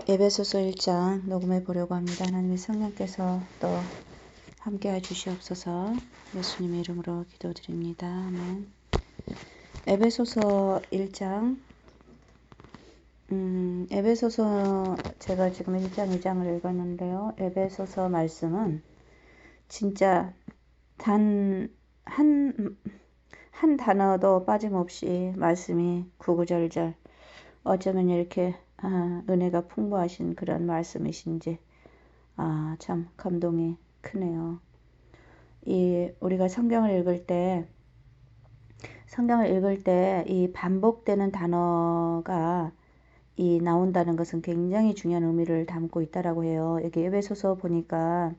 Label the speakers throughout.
Speaker 1: 에베소서 1장 녹음해 보려고 합니다. 하나님의 성령께서 또 함께해 주시옵소서. 예수님의 이름으로 기도드립니다. 아멘. 에베소서 1장 에베소서 제가 지금 1장 2장을 읽었는데요. 에베소서 말씀은 진짜 단 한 단어도 빠짐없이 말씀이 구구절절 어쩌면 이렇게 은혜가 풍부하신 그런 말씀이신지 참 감동이 크네요. 우리가 성경을 읽을 때 이 반복되는 단어가 나온다는 것은 굉장히 중요한 의미를 담고 있다라고 해요. 여기 에베소서 보니까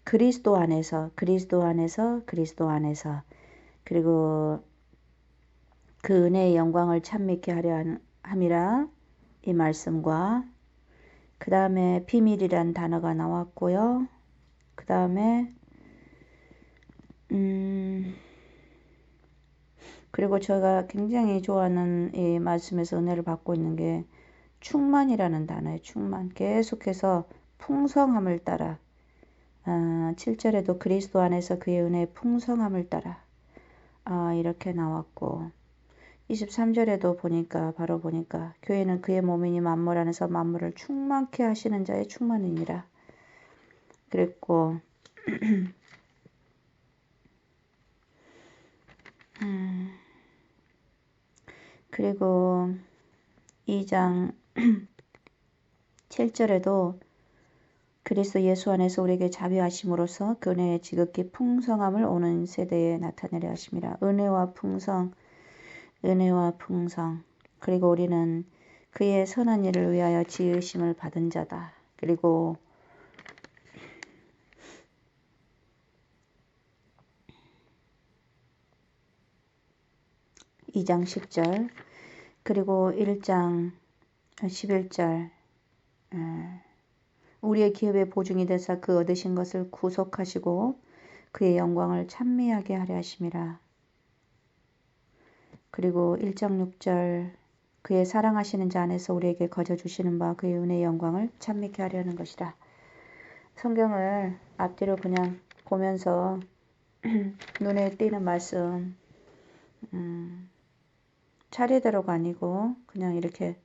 Speaker 1: 그리스도 안에서 그리고 그 은혜의 영광을 찬미케 하려 함이라 이 말씀과 그 다음에 비밀이란 단어가 나왔고요. 그 다음에 그리고 제가 굉장히 좋아하는 이 말씀에서 은혜를 받고 있는 게 충만이라는 단어예요. 충만. 계속해서 풍성함을 따라 7절에도 그리스도 안에서 그의 은혜의 풍성함을 따라 이렇게 나왔고 23절에도 보니까 교회는 그의 몸이니 만물 안에서 만물을 충만케 하시는 자의 충만이니라 그랬고 그리고 2장 7절에도 그리스도 예수 안에서 우리에게 자비하심으로써 그 은혜의 지극히 풍성함을 오는 세대에 나타내려 하심이라. 은혜와 풍성. 그리고 우리는 그의 선한 일을 위하여 지으심을 받은 자다. 그리고 2장 10절 그리고 1장 11절 우리의 기업의 보증이 되사 그 얻으신 것을 구속하시고 그의 영광을 찬미하게 하려 하심이라. 그리고 1장 6절 그의 사랑하시는 자 안에서 우리에게 거저 주시는 바 그의 은혜의 영광을 찬미케 하려는 것이라. 성경을 앞뒤로 그냥 보면서 눈에 띄는 말씀 차례대로가 아니고 그냥 이렇게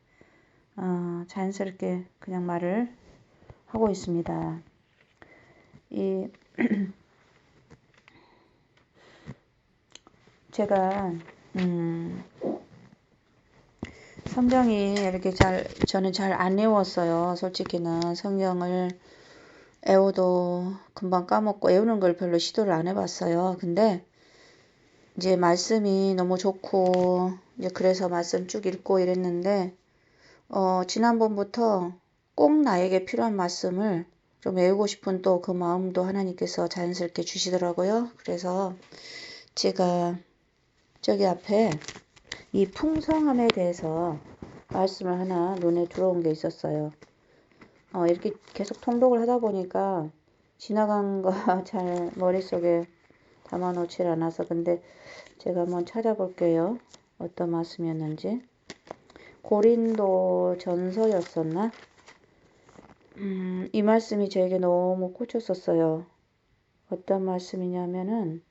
Speaker 1: 자연스럽게 그냥 말을 하고 있습니다. 제가 성경이 이렇게 저는 잘 안 외웠어요. 솔직히는 성경을 외워도 금방 까먹고 외우는 걸 별로 시도를 안 해봤어요. 근데 이제 말씀이 너무 좋고 이제 그래서 말씀 쭉 읽고 이랬는데 지난번부터 꼭 나에게 필요한 말씀을 좀 외우고 싶은 또 그 마음도 하나님께서 자연스럽게 주시더라고요. 그래서 제가 저기 앞에 이 풍성함에 대해서 말씀을 하나 눈에 들어온 게 있었어요. 이렇게 계속 통독을 하다 보니까 지나간 거 잘 머릿속에 담아놓질 않아서 근데 제가 한번 찾아볼게요. 어떤 말씀이었는지. 고린도 전서였었나? 이 말씀이 저에게 너무 꽂혔었어요. 어떤 말씀이냐면은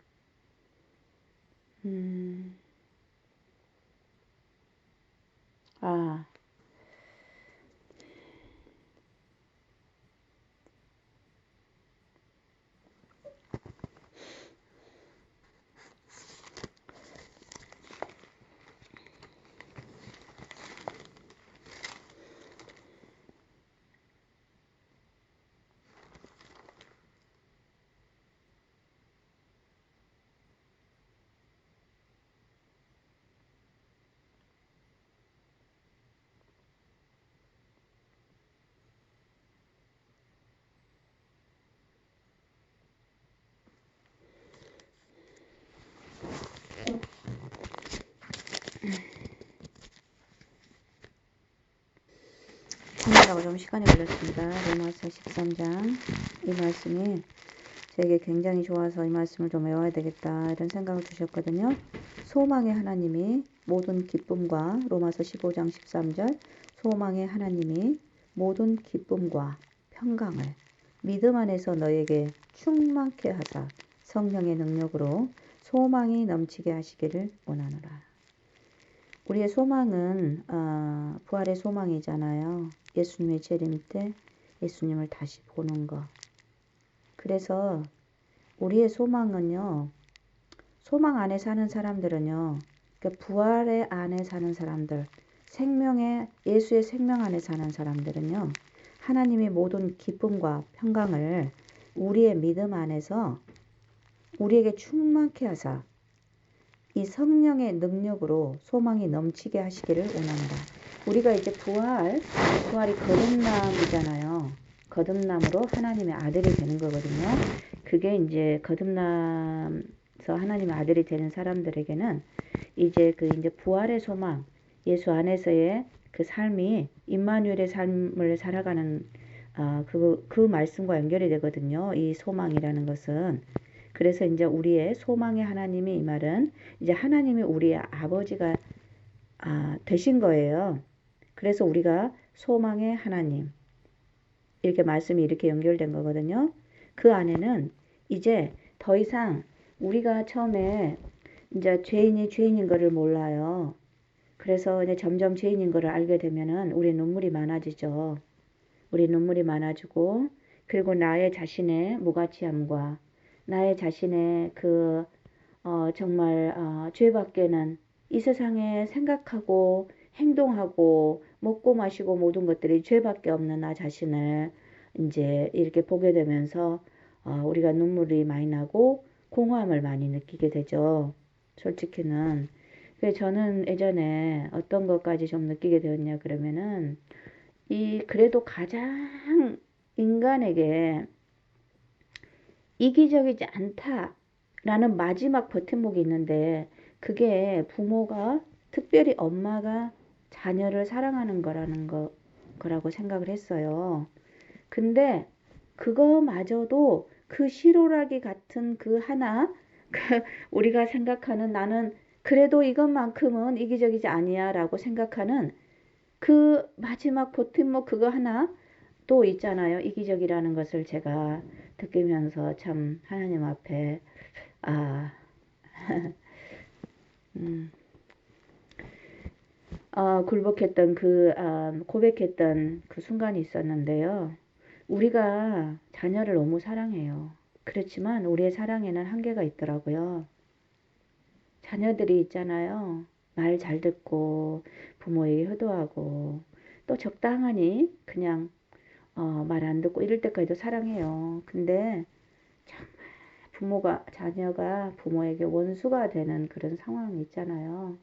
Speaker 1: 찾느라고 좀 시간이 걸렸습니다. 로마서 13장 이 말씀이 저에게 굉장히 좋아서 이 말씀을 좀 외워야 되겠다 이런 생각을 주셨거든요. 소망의 하나님이 모든 기쁨과 로마서 15장 13절 소망의 하나님이 모든 기쁨과 평강을 믿음 안에서 너에게 충만케 하사 성령의 능력으로 소망이 넘치게 하시기를 원하노라. 우리의 소망은 부활의 소망이잖아요. 예수님의 재림 때 예수님을 다시 보는 것. 그래서 우리의 소망은요. 소망 안에 사는 사람들은요. 그러니까 부활의 안에 사는 사람들, 예수의 생명 안에 사는 사람들은요. 하나님이 모든 기쁨과 평강을 우리의 믿음 안에서 우리에게 충만케 하사 이 성령의 능력으로 소망이 넘치게 하시기를 원합니다. 우리가 이제 부활이 거듭남이잖아요. 거듭남으로 하나님의 아들이 되는 거거든요. 그게 이제 거듭남서 하나님의 아들이 되는 사람들에게는 이제 부활의 소망, 예수 안에서의 그 삶이 임마누엘의 삶을 살아가는 그 말씀과 연결이 되거든요. 이 소망이라는 것은. 그래서 이제 우리의 소망의 하나님이 이 말은 이제 하나님이 우리의 아버지가 되신 거예요. 그래서 우리가 소망의 하나님 이렇게 말씀이 이렇게 연결된 거거든요. 그 안에는 이제 더 이상 우리가 처음에 이제 죄인인 거를 몰라요. 그래서 이제 점점 죄인인 거를 알게 되면은 우리 눈물이 많아지죠. 우리 눈물이 많아지고 그리고 나의 자신의 무가치함과 나의 자신의 정말 죄밖에는 이 세상에 생각하고 행동하고 먹고 마시고 모든 것들이 죄밖에 없는 나 자신을 이제 이렇게 보게 되면서 우리가 눈물이 많이 나고 공허함을 많이 느끼게 되죠. 솔직히는. 그래서 저는 예전에 어떤 것까지 좀 느끼게 되었냐 그러면은 그래도 가장 인간에게 이기적이지 않다라는 마지막 버팀목이 있는데 그게 부모가 특별히 엄마가 자녀를 사랑하는 거라고 생각을 했어요. 근데 그거마저도 그 시로라기 같은 그 하나 우리가 생각하는 나는 그래도 이것만큼은 이기적이지 아니야 라고 생각하는 그 마지막 버팀목 그거 하나 또 있잖아요. 이기적이라는 것을 제가 느끼면서 참 하나님 앞에 굴복했던 고백했던 그 순간이 있었는데요. 우리가 자녀를 너무 사랑해요. 그렇지만 우리의 사랑에는 한계가 있더라고요. 자녀들이 있잖아요. 말 잘 듣고 부모에게 효도하고 또 적당하니 그냥 말 안 듣고 이럴 때까지도 사랑해요. 근데 자녀가 부모에게 원수가 되는 그런 상황이 있잖아요.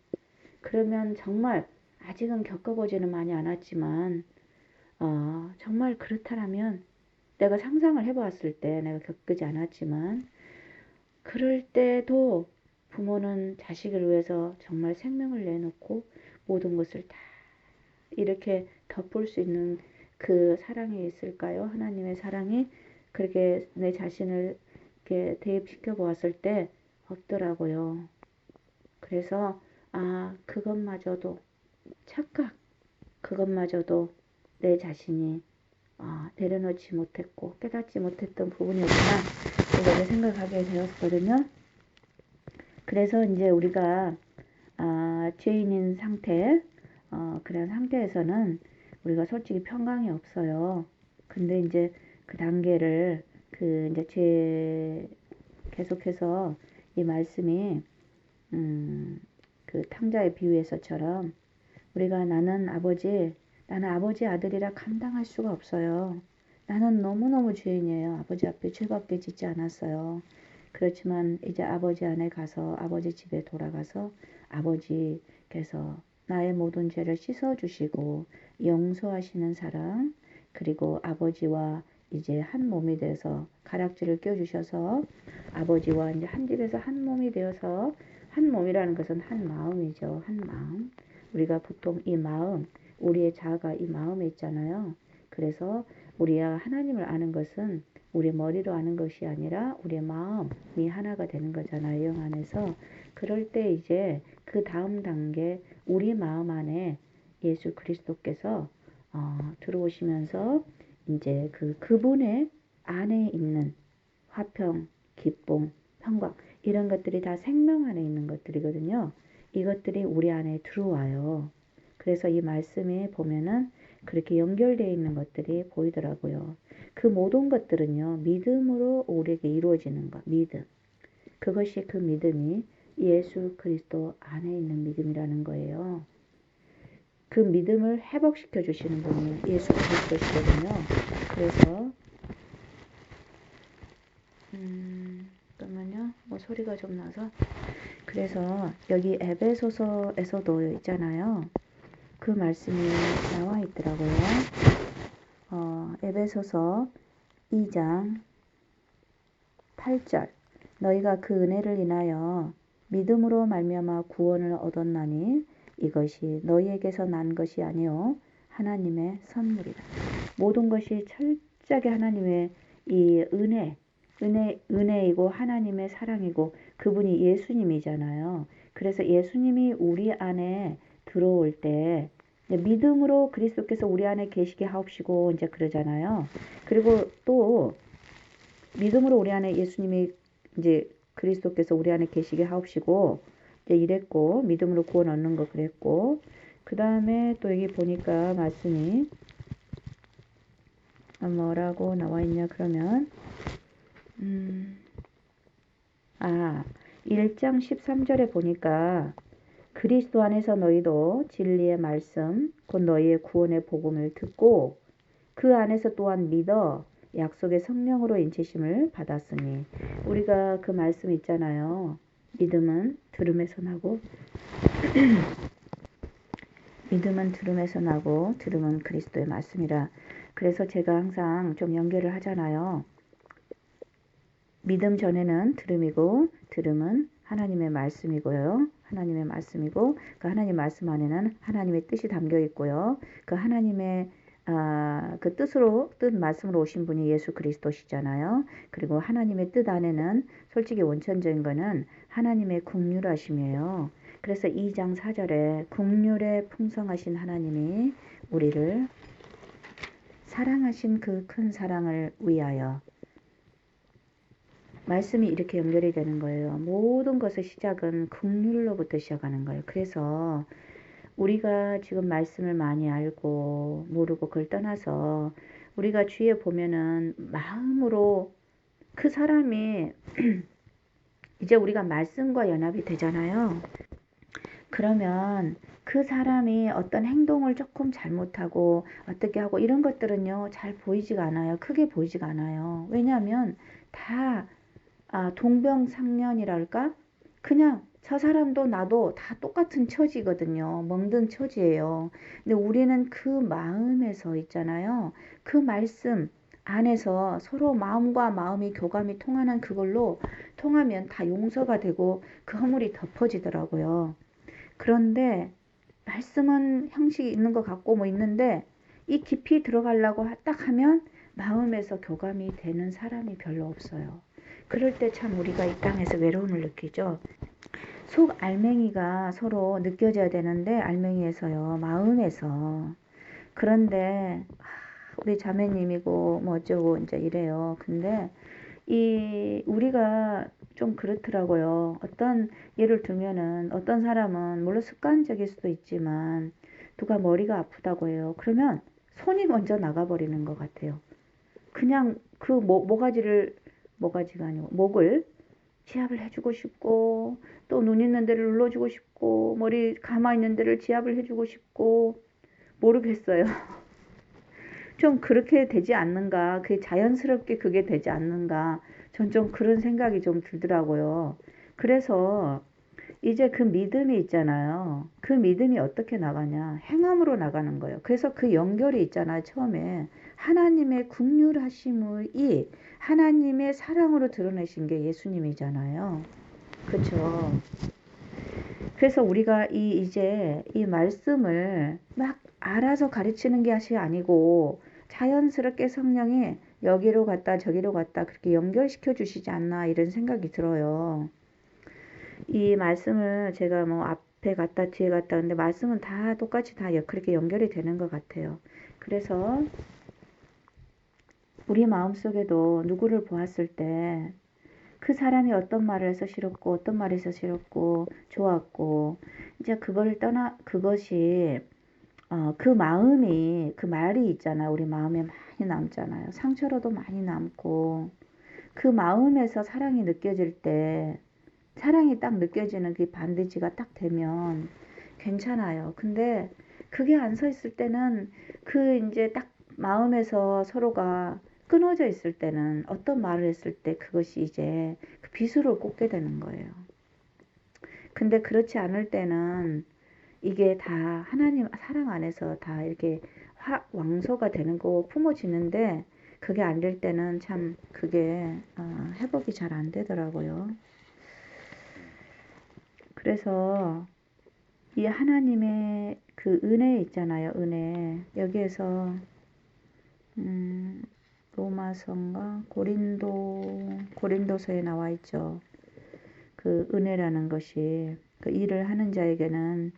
Speaker 1: 그러면 정말 아직은 겪어보지는 많이 않았지만 정말 그렇다면 내가 상상을 해보았을 때 내가 겪지 않았지만 그럴 때도 부모는 자식을 위해서 정말 생명을 내놓고 모든 것을 다 이렇게 덮을 수 있는 그 사랑이 있을까요? 하나님의 사랑이 그렇게 내 자신을 이렇게 대입시켜 보았을 때 없더라고요. 그래서 그것마저도 그것마저도 내 자신이 내려놓지 못했고 깨닫지 못했던 부분이었구나 이렇게 생각하게 되었거든요. 그래서 이제 우리가 죄인인 상태 그런 상태에서는 우리가 솔직히 평강이 없어요. 근데 이제 그 단계를 이제 계속해서 이 말씀이 그 탕자의 비유에서처럼 우리가 나는 아버지 아들이라 감당할 수가 없어요. 나는 너무너무 죄인이에요. 아버지 앞에 죄밖에 짓지 않았어요. 그렇지만 이제 아버지 안에 가서 아버지 집에 돌아가서 아버지께서 나의 모든 죄를 씻어주시고 용서하시는 사랑 그리고 아버지와 이제 한 몸이 되어서 가락지를 껴주셔서 아버지와 이제 한 집에서 한 몸이 되어서 한 몸이라는 것은 한 마음이죠. 한 마음. 우리가 보통 이 마음, 우리의 자아가 이 마음에 있잖아요. 그래서 우리가 하나님을 아는 것은 우리 머리로 아는 것이 아니라 우리의 마음이 하나가 되는 거잖아요. 영 안에서. 그럴 때 이제 그 다음 단계 우리 마음 안에 예수 그리스도께서 들어오시면서 이제 그분의 안에 있는 화평, 기쁨, 평강 이런 것들이 다 생명 안에 있는 것들이거든요. 이것들이 우리 안에 들어와요. 그래서 이 말씀에 보면은 그렇게 연결되어 있는 것들이 보이더라고요. 그 모든 것들은요, 믿음으로 우리에게 이루어지는 것, 믿음. 그것이 그 믿음이 예수 그리스도 안에 있는 믿음이라는 거예요. 그 믿음을 회복시켜 주시는 분이 예수 그리스도시거든요. 그래서 잠깐만요. 뭐 소리가 좀 나서. 그래서 여기 에베소서에서도 있잖아요. 그 말씀이 나와 있더라고요. 에베소서 2장 8절. 너희가 그 은혜를 인하여 믿음으로 말미암아 구원을 얻었나니 이것이 너희에게서 난 것이 아니요 하나님의 선물이라. 모든 것이 철저하게 하나님의 이 은혜이고 하나님의 사랑이고 그분이 예수님이잖아요. 그래서 예수님이 우리 안에 들어올 때 믿음으로 그리스도께서 우리 안에 계시게 하옵시고 이제 그러잖아요. 그리고 또 믿음으로 우리 안에 예수님이 이제 그리스도께서 우리 안에 계시게 하옵시고 이제 이랬고 믿음으로 구원 얻는 거 그랬고 그 다음에 또 여기 보니까 말씀이 뭐라고 나와 있냐 그러면 1장 13절에 보니까 그리스도 안에서 너희도 진리의 말씀 곧 너희의 구원의 복음을 듣고 그 안에서 또한 믿어 약속의 성령으로 인치심을 받았으니 우리가 그 말씀 있잖아요. 믿음은 들음에서 나고 믿음은 들음에서 나고 들음은 그리스도의 말씀이라. 그래서 제가 항상 좀 연결을 하잖아요. 믿음 전에는 들음이고 들음은 하나님의 말씀이고요. 하나님의 말씀이고 그 하나님의 말씀 안에는 하나님의 뜻이 담겨 있고요. 그 하나님의 그 뜻 말씀으로 오신 분이 예수 그리스도시잖아요. 그리고 하나님의 뜻 안에는 솔직히 원천적인 거는 하나님의 긍휼하심이에요. 그래서 2장 4절에 긍휼에 풍성하신 하나님이 우리를 사랑하신 그 큰 사랑을 위하여 말씀이 이렇게 연결이 되는 거예요. 모든 것의 시작은 긍휼로부터 시작하는 거예요. 그래서 우리가 지금 말씀을 많이 알고 모르고 그걸 떠나서 우리가 주위에 보면은 마음으로 그 사람이 이제 우리가 말씀과 연합이 되잖아요. 그러면 그 사람이 어떤 행동을 조금 잘못하고 어떻게 하고 이런 것들은요 잘 보이지가 않아요. 크게 보이지가 않아요. 왜냐하면 다 동병상련이랄까? 그냥 저 사람도 나도 다 똑같은 처지거든요. 멍든 처지예요. 근데 우리는 그 마음에서 있잖아요. 그 말씀 안에서 서로 마음과 마음이 교감이 통하는 그걸로 통하면 다 용서가 되고 그 허물이 덮어지더라고요. 그런데 말씀은 형식이 있는 것 같고 뭐 있는데 이 깊이 들어가려고 딱 하면 마음에서 교감이 되는 사람이 별로 없어요. 그럴 때 참 우리가 이 땅에서 외로움을 느끼죠. 속 알맹이가 서로 느껴져야 되는데 알맹이에서요. 마음에서. 그런데 우리 자매님이고 뭐 어쩌고 이제 이래요. 근데 이 우리가 좀 그렇더라고요. 어떤 예를 들면은 어떤 사람은 물론 습관적일 수도 있지만 누가 머리가 아프다고 해요. 그러면 손이 먼저 나가버리는 것 같아요. 그냥 그 모가지가 아니고 목을 지압을 해주고 싶고 또 눈 있는 데를 눌러주고 싶고 머리 감아 있는 데를 지압을 해주고 싶고 모르겠어요. 좀 그렇게 되지 않는가 그게 자연스럽게 그게 되지 않는가 전 좀 그런 생각이 좀 들더라고요. 그래서 이제 그 믿음이 있잖아요. 그 믿음이 어떻게 나가냐 행함으로 나가는 거예요. 그래서 그 연결이 있잖아요. 처음에 하나님의 긍휼하심이 하나님의 사랑으로 드러내신 게 예수님이잖아요. 그렇죠. 그래서 우리가 이제 이 말씀을 막 알아서 가르치는 것이 아니고 자연스럽게 성령이 여기로 갔다 저기로 갔다 그렇게 연결시켜 주시지 않나 이런 생각이 들어요. 이 말씀을 제가 뭐 앞에 갔다 뒤에 갔다 근데 말씀은 다 똑같이 다 그렇게 연결이 되는 것 같아요. 그래서 우리 마음속에도 누구를 보았을 때 그 사람이 어떤 말을 해서 싫었고 어떤 말이 해서 싫었고 좋았고 이제 그걸 떠나 그것이 그 마음이 그 말이 있잖아요. 우리 마음에 많이 남잖아요. 상처로도 많이 남고 그 마음에서 사랑이 느껴질 때 사랑이 딱 느껴지는 그 반드지가 딱 되면 괜찮아요. 근데 그게 안 서 있을 때는 그 이제 딱 마음에서 서로가 끊어져 있을 때는 어떤 말을 했을 때 그것이 이제 그 비수를 꽂게 되는 거예요. 근데 그렇지 않을 때는 이게 다 하나님 사랑 안에서 다 이렇게 왕소가 되는 거고 품어지는데 그게 안 될 때는 참 그게 회복이 잘 안 되더라고요. 그래서 이 하나님의 그 은혜 있잖아요. 은혜. 여기에서 로마서인가 고린도서에 나와 있죠. 그 은혜라는 것이 그 일을 하는 자에게는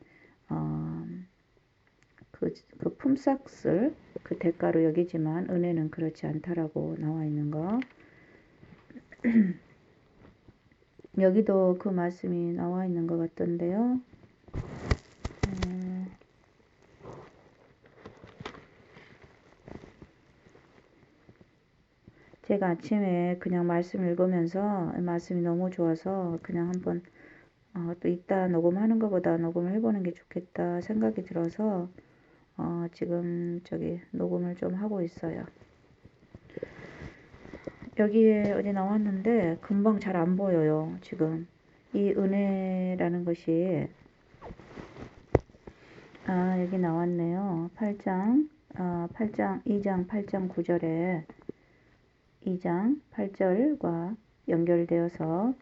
Speaker 1: 그 품삯을 그 대가로 여기지만 은혜는 그렇지 않다라고 나와 있는 거. 여기도 그 말씀이 나와 있는 것 같던데요. 제가 아침에 그냥 말씀 읽으면서 말씀이 너무 좋아서 그냥 한번 또 이따 녹음하는 것보다 녹음을 해보는 게 좋겠다 생각이 들어서 지금 저기 녹음을 좀 하고 있어요. 여기에 어디 나왔는데 금방 잘 안 보여요. 지금 이 은혜라는 것이 여기 나왔네요. 8장 2장 8장 9절에 2장 8절과 연결되어서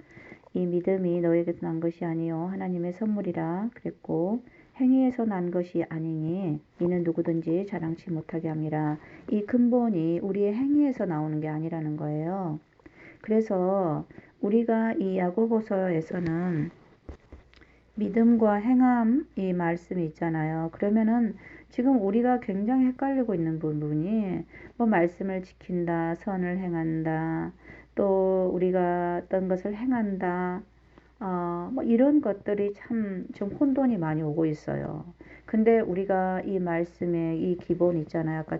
Speaker 1: 이 믿음이 너에게서 난 것이 아니요 하나님의 선물이라 그랬고 행위에서 난 것이 아니니 이는 누구든지 자랑치 못하게 함이라. 이 근본이 우리의 행위에서 나오는 게 아니라는 거예요. 그래서 우리가 이 야고보서에서는 믿음과 행함 이 말씀이 있잖아요. 그러면은 지금 우리가 굉장히 헷갈리고 있는 부분이 뭐 말씀을 지킨다, 선을 행한다, 또 우리가 어떤 것을 행한다, 뭐 이런 것들이 참 좀 혼돈이 많이 오고 있어요. 근데 우리가 이 말씀의 이 기본 있잖아요. 아까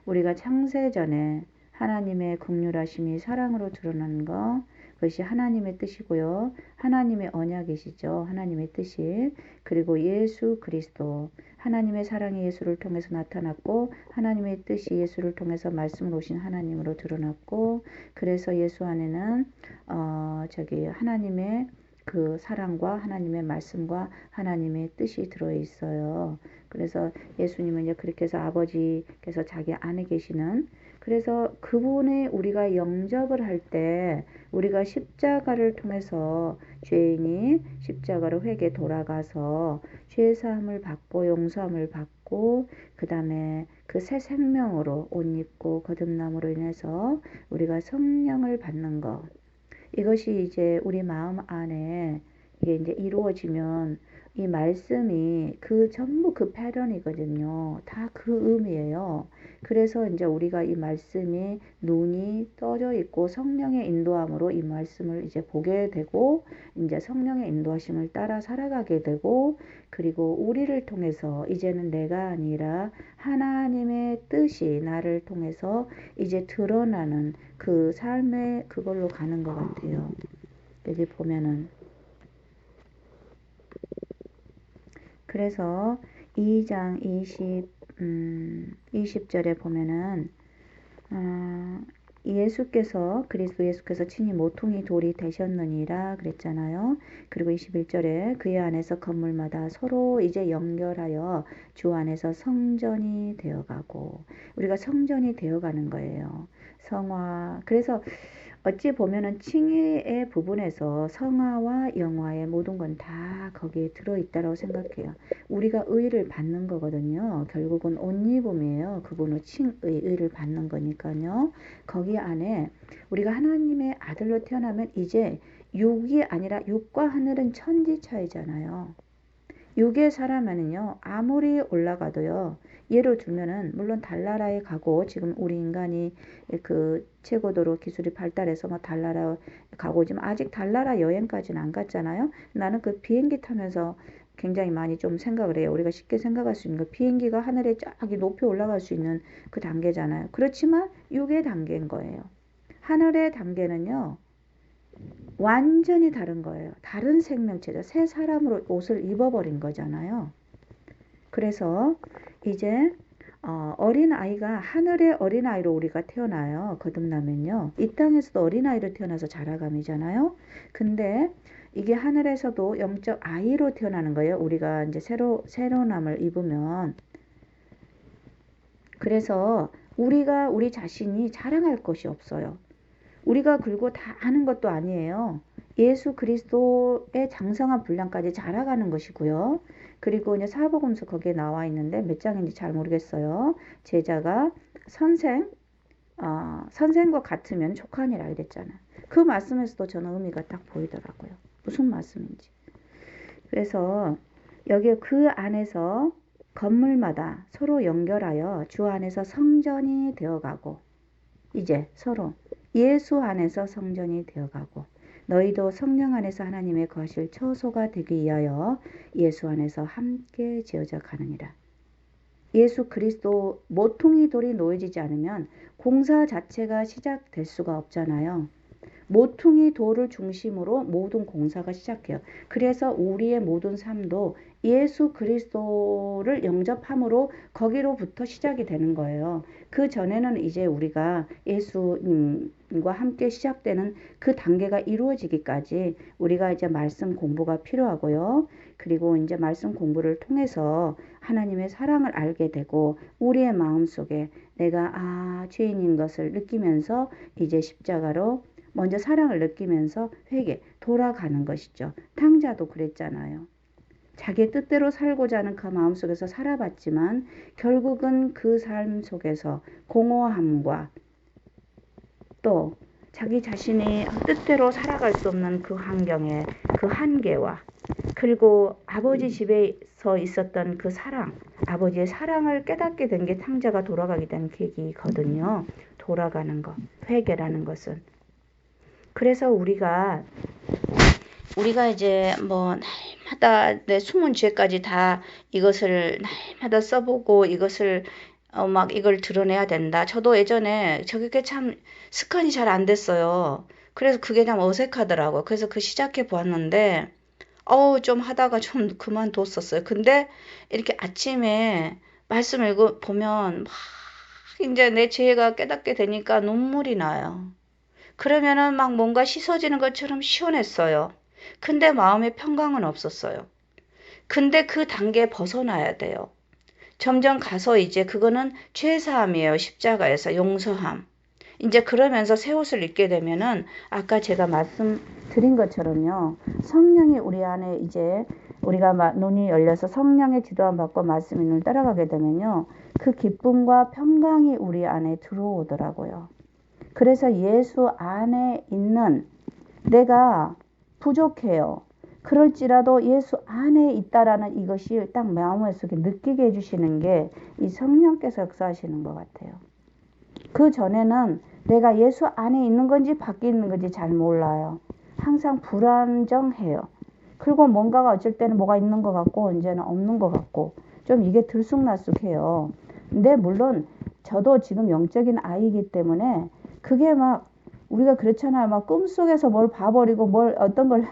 Speaker 1: 우리가 창세전에 하나님의 긍휼하심이 사랑으로 드러나는 거 그것이 하나님의 뜻이고요. 하나님의 언약이시죠. 하나님의 뜻이. 그리고 예수 그리스도 하나님의 사랑이 예수를 통해서 나타났고 하나님의 뜻이 예수를 통해서 말씀으로 오신 하나님으로 드러났고 그래서 예수 안에는 하나님의 그 사랑과 하나님의 말씀과 하나님의 뜻이 들어있어요. 그래서 예수님은 이제 그렇게 해서 아버지께서 자기 안에 계시는 그래서 그분의 우리가 영접을 할 때 우리가 십자가를 통해서 죄인이 십자가로 회개 돌아가서 죄사함을 받고 용서함을 받고 그 다음에 그 새 생명으로 옷 입고 거듭남으로 인해서 우리가 성령을 받는 것 이것이 이제 우리 마음 안에 이게 이제 이루어지면 이 말씀이 그 전부 그 패턴이거든요. 다 그 의미예요. 그래서 이제 우리가 이 말씀이 눈이 떠져 있고 성령의 인도함으로 이 말씀을 이제 보게 되고 이제 성령의 인도하심을 따라 살아가게 되고 그리고 우리를 통해서 이제는 내가 아니라 하나님의 뜻이 나를 통해서 이제 드러나는 그 삶의 그걸로 가는 것 같아요. 여기 보면은 그래서 2장 20절에 보면은 예수께서 그리스도 예수께서 친히 모퉁이 돌이 되셨느니라 그랬잖아요. 그리고 21절에 그의 안에서 건물마다 서로 이제 연결하여 주 안에서 성전이 되어가고 우리가 성전이 되어가는 거예요. 성화 그래서 어찌 보면은 칭의의 부분에서 성화와 영화의 모든 건 다 거기에 들어있다고 생각해요. 우리가 의를 받는 거거든요. 결국은 옷 입음이에요. 그분은 의를 받는 거니까요. 거기 안에 우리가 하나님의 아들로 태어나면 이제 육이 아니라 육과 하늘은 천지 차이잖아요. 육의 사람은요, 아무리 올라가도요, 예로 들면은, 물론 달나라에 가고, 지금 우리 인간이 그 최고도로 기술이 발달해서 뭐 달나라 가고, 지금 아직 달나라 여행까지는 안 갔잖아요. 나는 그 비행기 타면서 굉장히 많이 좀 생각을 해요. 우리가 쉽게 생각할 수 있는 거, 비행기가 하늘에 쫙 높이 올라갈 수 있는 그 단계잖아요. 그렇지만 육의 단계인 거예요. 하늘의 단계는요, 완전히 다른 거예요. 다른 생명체죠. 새 사람으로 옷을 입어버린 거잖아요. 그래서 이제 어린아이가 하늘의 어린아이로 우리가 태어나요. 거듭나면요. 이 땅에서도 어린아이로 태어나서 자라감이잖아요. 근데 이게 하늘에서도 영적 아이로 태어나는 거예요. 우리가 이제 새로남을 입으면. 그래서 우리가 우리 자신이 자랑할 것이 없어요. 우리가 그리고 다 아는 것도 아니에요. 예수 그리스도의 장성한 분량까지 자라가는 것이고요. 그리고 이제 사복음서 거기에 나와 있는데 몇 장인지 잘 모르겠어요. 제자가 선생과 같으면 족하니라 이랬잖아요. 그 말씀에서도 저는 의미가 딱 보이더라고요. 무슨 말씀인지. 그래서 여기 그 안에서 건물마다 서로 연결하여 주 안에서 성전이 되어가고, 이제 서로 예수 안에서 성전이 되어가고, 너희도 성령 안에서 하나님의 거하실 처소가 되기 위하여 예수 안에서 함께 지어져 가느니라. 예수 그리스도 모퉁이 돌이 놓여지지 않으면 공사 자체가 시작될 수가 없잖아요. 모퉁이 돌을 중심으로 모든 공사가 시작해요. 그래서 우리의 모든 삶도 예수 그리스도를 영접함으로 거기로부터 시작이 되는 거예요. 그 전에는 이제 우리가 예수님과 함께 시작되는 그 단계가 이루어지기까지 우리가 이제 말씀 공부가 필요하고요. 그리고 이제 말씀 공부를 통해서 하나님의 사랑을 알게 되고 우리의 마음속에 내가 죄인인 것을 느끼면서 이제 십자가로 먼저 사랑을 느끼면서 회개, 돌아가는 것이죠. 탕자도 그랬잖아요. 자기의 뜻대로 살고자 하는 그 마음속에서 살아봤지만 결국은 그 삶 속에서 공허함과 또 자기 자신이 뜻대로 살아갈 수 없는 그 환경의 그 한계와 그리고 아버지 집에서 있었던 그 사랑, 아버지의 사랑을 깨닫게 된 게 탕자가 돌아가게 된 계기거든요. 돌아가는 것, 회개라는 것은. 그래서 우리가 이제 뭐 날마다 내 숨은 죄까지 다 이것을 날마다 써보고 이것을 막 이걸 드러내야 된다. 저도 예전에 저게 참 습관이 잘 안 됐어요. 그래서 그게 좀 어색하더라고요. 그래서 그 시작해 보았는데 좀 하다가 좀 그만뒀었어요. 근데 이렇게 아침에 말씀 읽어 보면 막 이제 내 죄가 깨닫게 되니까 눈물이 나요. 그러면은 막 뭔가 씻어지는 것처럼 시원했어요. 근데 마음에 평강은 없었어요. 근데 그 단계에 벗어나야 돼요. 점점 가서 이제 그거는 죄사함이에요. 십자가에서 용서함. 이제 그러면서 새 옷을 입게 되면은 아까 제가 말씀드린 것처럼요. 성령이 우리 안에 이제 우리가 눈이 열려서 성령의 지도함 받고 말씀 있는 따라가게 되면요. 그 기쁨과 평강이 우리 안에 들어오더라고요. 그래서 예수 안에 있는 내가 부족해요. 그럴지라도 예수 안에 있다라는 이것이 딱 마음속에 느끼게 해주시는 게 이 성령께서 역사하시는 것 같아요. 그 전에는 내가 예수 안에 있는 건지 밖에 있는 건지 잘 몰라요. 항상 불안정해요. 그리고 뭔가가 어쩔 때는 뭐가 있는 것 같고 언제는 없는 것 같고 좀 이게 들쑥날쑥해요. 근데 물론 저도 지금 영적인 아이이기 때문에 그게 막 우리가 그렇잖아요. 막 꿈속에서 뭘 봐버리고 뭘 어떤 걸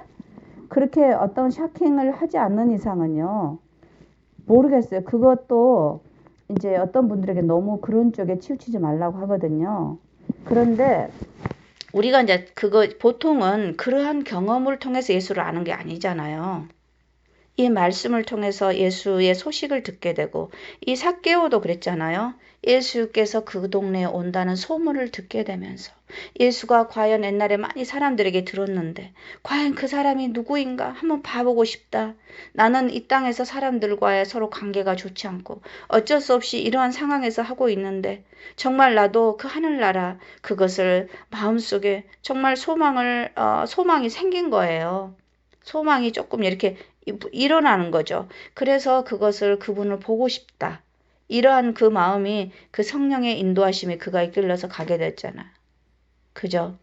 Speaker 1: 그렇게 어떤 샤킹을 하지 않는 이상은요. 모르겠어요. 그것도 이제 어떤 분들에게 너무 그런 쪽에 치우치지 말라고 하거든요. 그런데 우리가 이제 그거 보통은 그러한 경험을 통해서 예수를 아는 게 아니잖아요. 이 말씀을 통해서 예수의 소식을 듣게 되고 이 삭개오도 그랬잖아요. 예수께서 그 동네에 온다는 소문을 듣게 되면서 예수가 과연 옛날에 많이 사람들에게 들었는데 과연 그 사람이 누구인가 한번 봐보고 싶다. 나는 이 땅에서 사람들과의 서로 관계가 좋지 않고 어쩔 수 없이 이러한 상황에서 하고 있는데 정말 나도 그 하늘나라 그것을 마음속에 정말 소망이 생긴 거예요. 소망이 조금 이렇게 일어나는 거죠. 그래서 그분을 보고 싶다. 이러한 그 마음이 그 성령의 인도하심에 그가 이끌려서 가게 됐잖아. 그죠?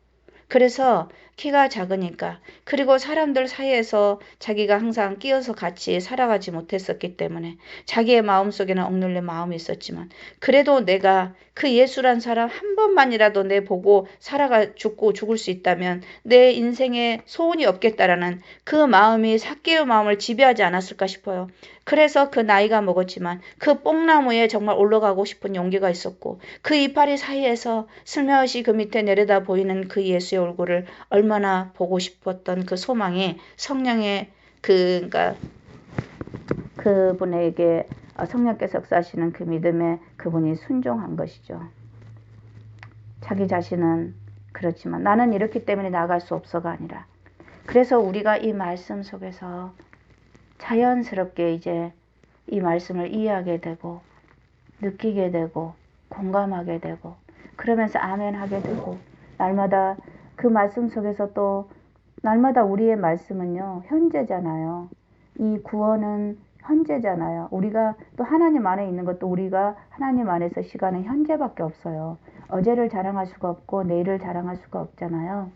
Speaker 1: 그래서 키가 작으니까 그리고 사람들 사이에서 자기가 항상 끼어서 같이 살아가지 못했었기 때문에 자기의 마음속에는 억눌린 마음이 있었지만 그래도 내가 그 예수란 사람 한 번만이라도 내 보고 죽고 죽을 수 있다면 내 인생에 소원이 없겠다라는 그 마음이 삭개의 마음을 지배하지 않았을까 싶어요. 그래서 그 나이가 먹었지만 그 뽕나무에 정말 올라가고 싶은 용기가 있었고 그 이파리 사이에서 슬며시 그 밑에 내려다 보이는 그 예수의 얼굴을 얼마나 보고 싶었던 그 소망이 성령의 그러니까 그분에게 성령께서 역사하시는 그 믿음에 그분이 순종한 것이죠. 자기 자신은 그렇지만 나는 이렇기 때문에 나아갈 수 없어가 아니라 그래서 우리가 이 말씀 속에서 자연스럽게 이제 이 말씀을 이해하게 되고 느끼게 되고 공감하게 되고 그러면서 아멘 하게 되고 날마다 그 말씀 속에서 또 날마다 우리의 말씀은요 현재잖아요. 이 구원은 현재잖아요. 우리가 또 하나님 안에 있는 것도 우리가 하나님 안에서 시간은 현재밖에 없어요. 어제를 자랑할 수가 없고 내일을 자랑할 수가 없잖아요.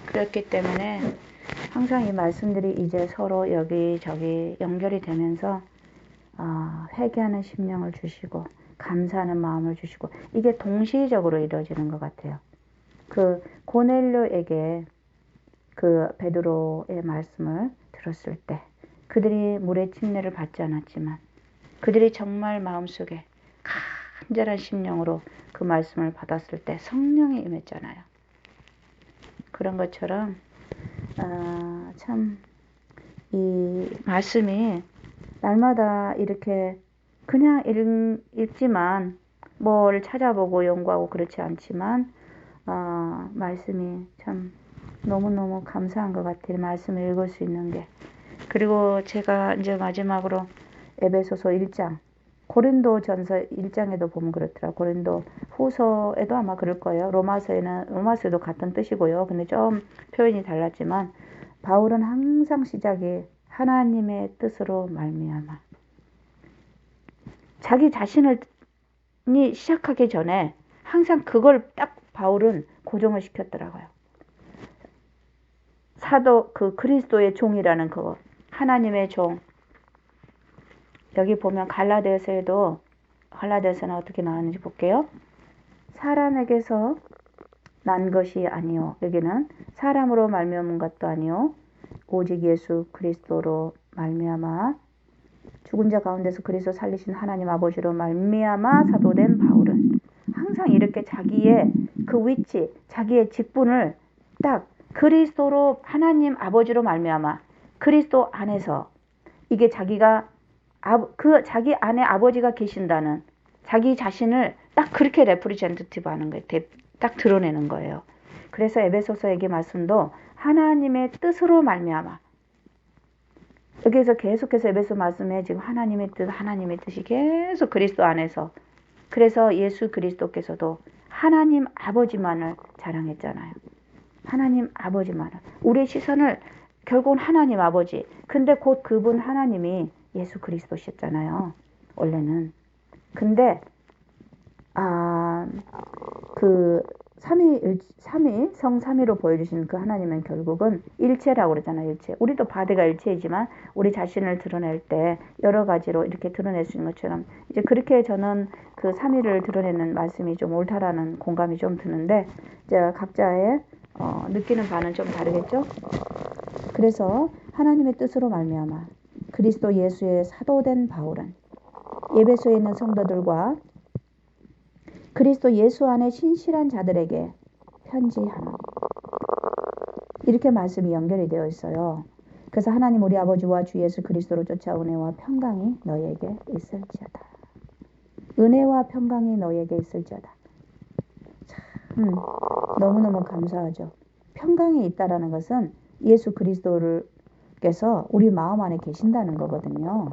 Speaker 1: 그렇기 때문에 항상 이 말씀들이 이제 서로 여기저기 연결이 되면서 회개하는 심령을 주시고 감사하는 마음을 주시고 이게 동시적으로 이루어지는 것 같아요. 그 고넬료에게 그 베드로의 말씀을 들었을 때 그들이 물의 침례를 받지 않았지만 그들이 정말 마음속에 간절한 심령으로 그 말씀을 받았을 때 성령이 임했잖아요. 그런 것처럼 참 이 말씀이 날마다 이렇게 그냥 읽지만 뭘 찾아보고 연구하고 그렇지 않지만 말씀이 참 너무너무 감사한 것 같아요. 말씀을 읽을 수 있는 게. 그리고 제가 이제 마지막으로 에베소서 1장 고린도전서 1장에도 보면 그렇더라. 고린도 후서에도 아마 그럴 거예요. 로마서에도 같은 뜻이고요. 근데 좀 표현이 달랐지만 바울은 항상 시작이 하나님의 뜻으로 말미암아 자기 자신을 시작하기 전에 항상 그걸 딱 바울은 고정을 시켰더라고요. 사도 그 그리스도의 종이라는 그거 하나님의 종. 여기 보면 갈라디아서는 어떻게 나왔는지 볼게요. 사람에게서 난 것이 아니요. 여기는 사람으로 말미암은 것도 아니요. 오직 예수 그리스도로 말미암아 죽은 자 가운데서 그리스도 살리신 하나님 아버지로 말미암아 사도된 바울은 항상 이렇게 자기의 그 위치, 자기의 직분을 딱 그리스도로 하나님 아버지로 말미암아 그리스도 안에서 이게 자기가 자기 안에 아버지가 계신다는 자기 자신을 딱 그렇게 레프리젠티티브 하는 거예요. 딱 드러내는 거예요. 그래서 에베소서 얘기 말씀도 하나님의 뜻으로 말미암아 여기에서 계속해서 에베소 말씀에 지금 하나님의 뜻이 계속 그리스도 안에서 그래서 예수 그리스도께서도 하나님 아버지만을 자랑했잖아요. 하나님 아버지만을 우리의 시선을 결국은 하나님 아버지 근데 곧 그분 하나님이 예수 그리스도셨잖아요. 원래는 근데 그 성삼위로 보여주신 그 하나님은 결국은 일체라고 그러잖아요. 일체. 우리도 바디가 일체이지만 우리 자신을 드러낼 때 여러 가지로 이렇게 드러낼 수 있는 것처럼 이제 그렇게 저는 그 삼위를 드러내는 말씀이 좀 옳다라는 공감이 좀 드는데 이제 각자의 느끼는 바는 좀 다르겠죠. 그래서 하나님의 뜻으로 말미암아 그리스도 예수의 사도된 바울은 에베소에 있는 성도들과 그리스도 예수 안에 신실한 자들에게 편지하노니 이렇게 말씀이 연결이 되어 있어요. 그래서 하나님 우리 아버지와 주 예수 그리스도로 쫓아 은혜와 평강이 너에게 있을지어다. 은혜와 평강이 너에게 있을지어다. 참 너무너무 감사하죠. 평강이 있다라는 것은 예수 그리스도께서 우리 마음 안에 계신다는 거거든요.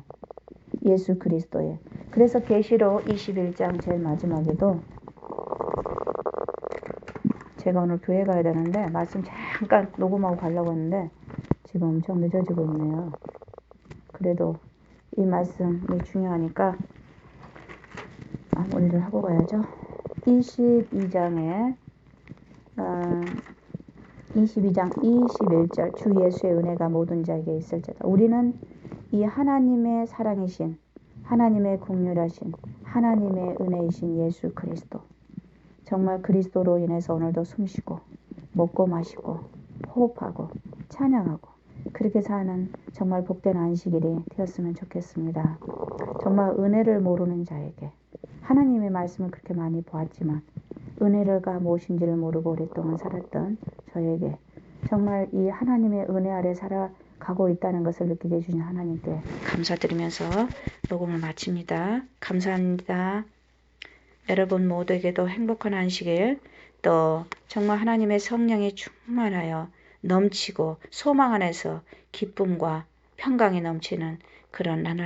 Speaker 1: 예수 그리스도에. 그래서 계시록 21장 제일 마지막에도 제가 오늘 교회 가야 되는데 말씀 잠깐 녹음하고 가려고 했는데 지금 엄청 늦어지고 있네요. 그래도 이 말씀이 중요하니까 마무리를 하고 가야죠. 22장 21절 주 예수의 은혜가 모든 자에게 있을지어다. 우리는 이 하나님의 사랑이신 하나님의 긍휼하신 하나님의 은혜이신 예수 그리스도 정말 그리스도로 인해서 오늘도 숨쉬고 먹고 마시고 호흡하고 찬양하고 그렇게 사는 정말 복된 안식일이 되었으면 좋겠습니다. 정말 은혜를 모르는 자에게 하나님의 말씀을 그렇게 많이 보았지만 은혜가 무엇인지를 모르고 오랫동안 살았던 저에게 정말 이 하나님의 은혜 아래 살아가고 있다는 것을 느끼게 해주신 하나님께 감사드리면서 녹음을 마칩니다. 감사합니다. 여러분 모두에게도 행복한 안식일 또 정말 하나님의 성령이 충만하여 넘치고 소망 안에서 기쁨과 평강이 넘치는 그런 나날